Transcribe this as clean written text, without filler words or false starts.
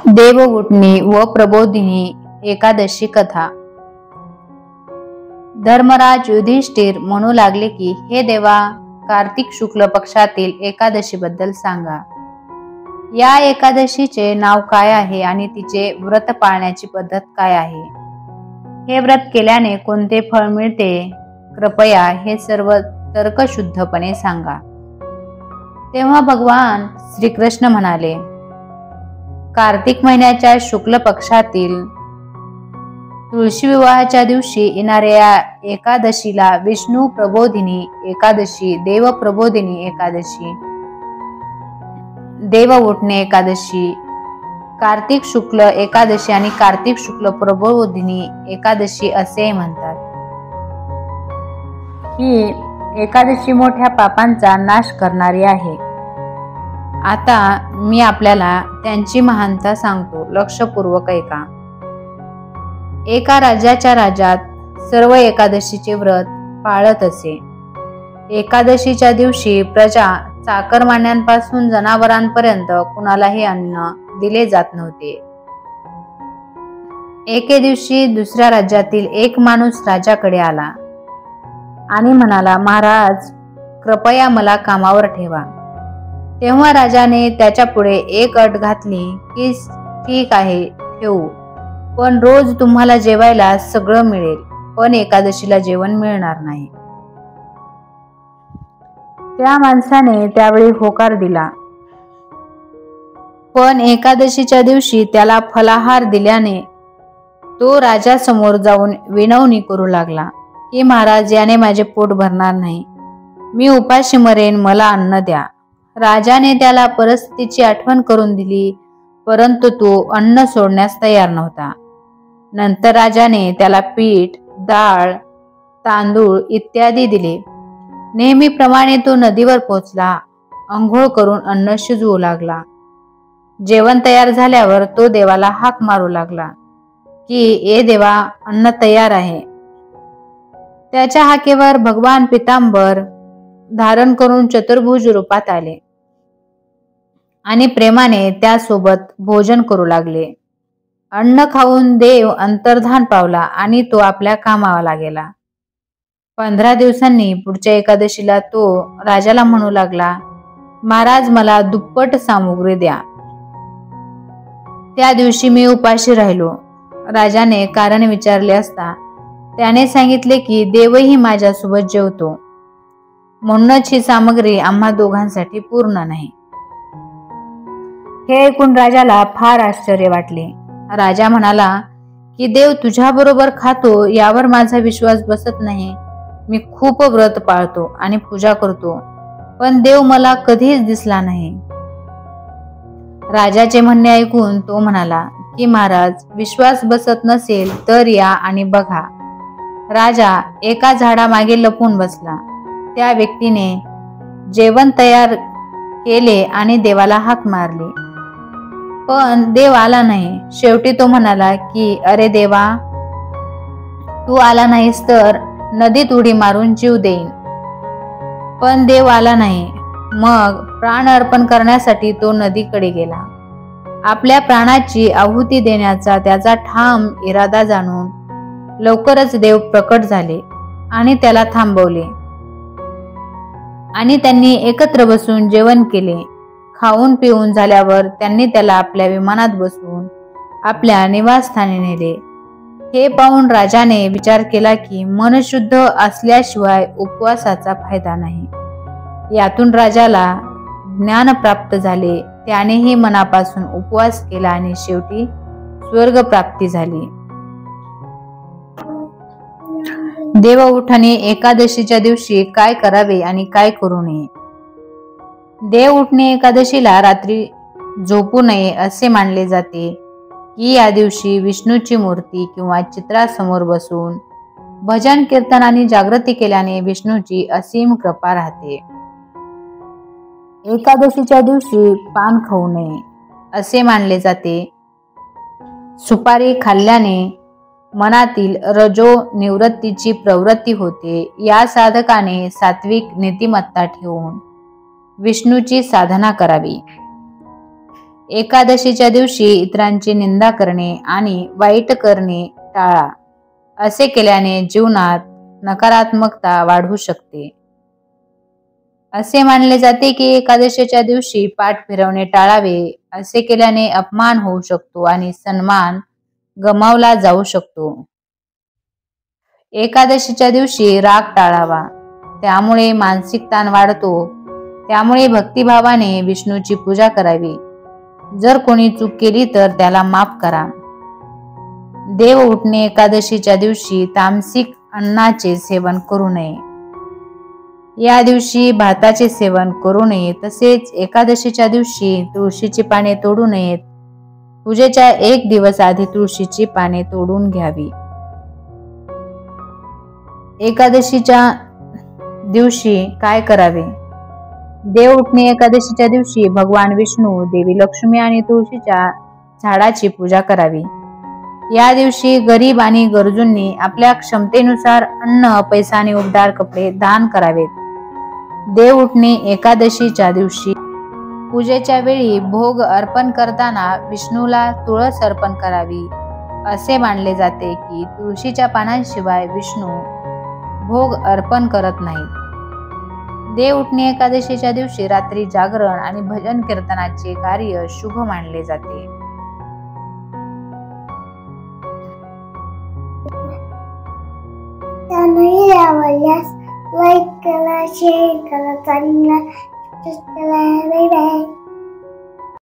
देव उठणे व प्रबोधिनी एकादशी कथा। धर्मराज युधिष्ठिर म्हणू लागले की, हे देवा, कार्तिक शुक्ल पक्षातील एकादशी बद्दल सांगा। या एकादशीचे नाव काय आहे आणि तिचे व्रत पाळण्याची पद्धत काय आहे? हे व्रत केल्याने कोणते फळ मिळते? कृपया हे सर्व तर्कशुद्धपणे सांगा। तेव्हा भगवान श्रीकृष्ण म्हणाले, कार्तिक महिन्याच्या शुक्ल पक्षातील तुळशी विवाहाच्या दिवशी येणाऱ्या एकादशीला विष्णू प्रबोधिनी एकादशी, देव प्रबोधिनी एकादशी, देव उठणे एकादशी, कार्तिक शुक्ल एकादशी आणि कार्तिक शुक्ल प्रबोधिनी एकादशी असे म्हणतात। ही एकादशी मोठ्या पापांचा नाश करणारी आहे। आता मी आपल्याला त्यांची महानता सांगतो, लक्षपूर्वक ऐका। एका राज्याच्या राज्यात सर्व एकादशीचे व्रत पाळत असे। एकादशीच्या दिवशी प्रजा चाकरमान्यांपासून जनावरांपर्यंत कुणालाही अन्न दिले जात नव्हते। एके दिवशी दुसऱ्या राज्यातील एक माणूस राजाकडे आला आणि म्हणाला, महाराज, कृपया मला कामावर ठेवा। तेव्हा राजाने त्याच्या पुढे एक अट घातली की, ठीक आहे, ठेवू, पण रोज तुम्हाला जेवायला सगळं मिळेल, पण एकादशीला जेवण मिळणार नाही। त्या माणसाने त्यावेळी होकार दिला, पण एकादशीच्या दिवशी त्याला फलाहार दिल्याने तो राजासमोर जाऊन विनवणी करू लागला की, महाराज, याने माझे पोट भरणार नाही, मी उपाशी मरेन, मला अन्न द्या। राजाने त्याला परिस्थितीची आठवण करून दिली, परंतु तो अन्न सोडण्यास तयार नव्हता। नंतर राजाने त्याला पीठ, डाळ, तांदूळ इत्यादी दिले। नेहमीप्रमाणे तो नदीवर पोहोचला, अंघोळ करून अन्न शिजवू लागला। जेवण तयार झाल्यावर तो देवाला हाक मारू लागला की, ए देवा, अन्न तयार आहे। त्याच्या हाकेवर भगवान पितांबर धारण करून चतुर्भुज रूपात आले आणि प्रेमाने त्यासोबत भोजन करू लागले। अन्न खाऊन देव अंतर्धान पावला आणि तो आपल्या कामाला गेला। 15 दिवसांनी पुढच्या एकादशीला तो राजाला म्हणू लागला, महाराज, मला दुप्पट सामुग्री द्या। त्या दिवशी मी उपाशी राहिलो। राजाने कारण विचारले असता त्याने सांगितले की, देवही माझ्यासोबत जेवतो, म्हणूनच ही सामग्री आम्हा दोघांसाठी पूर्ण नाही। हे ऐकून राजाला फार आश्चर्य वाटले। राजा म्हणाला की, देव तुझ्याबरोबर खातो यावर माझा विश्वास बसत नाही। मी खूप व्रत पाळतो आणि पूजा करतो, पण देव मला कधीच दिसला नाही। राजाचे म्हणणे ऐकून तो म्हणाला की, महाराज, विश्वास बसत नसेल तर या आणि बघा। राजा एका झाडामागे लपून बसला। त्या व्यक्तीने जेवण तयार केले आणि देवाला हाक मारली, पण देव आला नाही। शेवटी तो म्हणाला की, अरे देवा, तू आला नाहीस तर नदीत उडी मारून जीव देईन, पण देव आला नाही। मग प्राण अर्पण करण्यासाठी तो नदीकडे गेला। आपल्या प्राणाची आहुती देण्याचा त्याचा ठाम इरादा जाणून लवकरच देव प्रकट झाले आणि त्याला थांबवले आणि त्यांनी एकत्र बसून जेवण केले। खाऊन पिऊन झाल्यावर त्यांनी त्याला आपल्या विमानात बसवून आपल्या निवासस्थानी नेले। हे पाहून राजाने विचार केला की, मन शुद्ध असल्याशिवाय उपवासाचा फायदा नाही। यातून राजाला ज्ञान प्राप्त झाले। त्यानेही मनापासून उपवास केला आणि शेवटी स्वर्ग प्राप्ती झाली। देव उठणे एकादशीच्या दिवशी काय करावे आणि काय करू नये? देव उठणे एकादशीला रात्री झोपू नये असे मानले जाते की, या दिवशी विष्णूची मूर्ती किंवा चित्रासमोर बसून भजन, कीर्तन आणि जागृती केल्याने विष्णूची असीम कृपा राहते। एकादशीच्या दिवशी पान खाऊ नये असे मानले जाते। सुपारी खाल्ल्याने मनातील रजो निवृत्तीची प्रवृत्ती होते। या साधकाने सात्विक नीतिमत्ता ठेवून विष्णूची साधना करावी। एकादशीच्या दिवशी इतरांची निंदा करणे आणि वाईट करणे टाळा. असे केल्याने जीवनात नकारात्मकता वाढू शकते. असे मानले जाते की एकादशीच्या दिवशी पाठ फिरवणे टाळावे. असे केल्याने अपमान होऊ शकतो आणि सन्मान गमावला जाऊ शकतो. एकादशीच्या दिवशी राग टाळावा, त्यामुळे मानसिक ताण वाढतो. त्यामुळे भक्तिभावाने विष्णूची पूजा करावी. जर कोणी चूक केली तर त्याला माफ करा. देव उठणे एकादशीच्या दिवशी तामसिक अन्नाचे सेवन करू नये. या दिवशी भाताचे सेवन करू नये. तसेच एकादशीच्या दिवशी तुळशीची पाने तोडू नयेत. पूजेच्या 1 दिवस आधी तुळशीची पाने तोडून घ्यावी. एकादशीच्या दिवशी काय करावे? देव उठणे एकादशीच्या दिवशी भगवान विष्णू, देवी लक्ष्मी आणि तुळशीच्या झाडाची पूजा करावी. या दिवशी गरीब आणि गरजूंनी आपल्या क्षमतेनुसार अन्न, पैसा आणि उबदार कपडे दान करावेत. देव उठणे एकादशीच्या दिवशी पूजेच्या वेळी भोग अर्पण करताना विष्णूला तुळस अर्पण करावी. असे मानले जाते की तुळशीच्या पानांशिवाय विष्णू भोग अर्पण करत नाहीत. देव उठणे एकादशीच्या दिवशी रात्री जागरण आणि भजन कीर्तनाचे कार्य शुभ मानले जाते. चॅनल आवडल्यास लाईक करा, शेअर करा, चॅनलला सबस्क्राइब करा. Bye bye.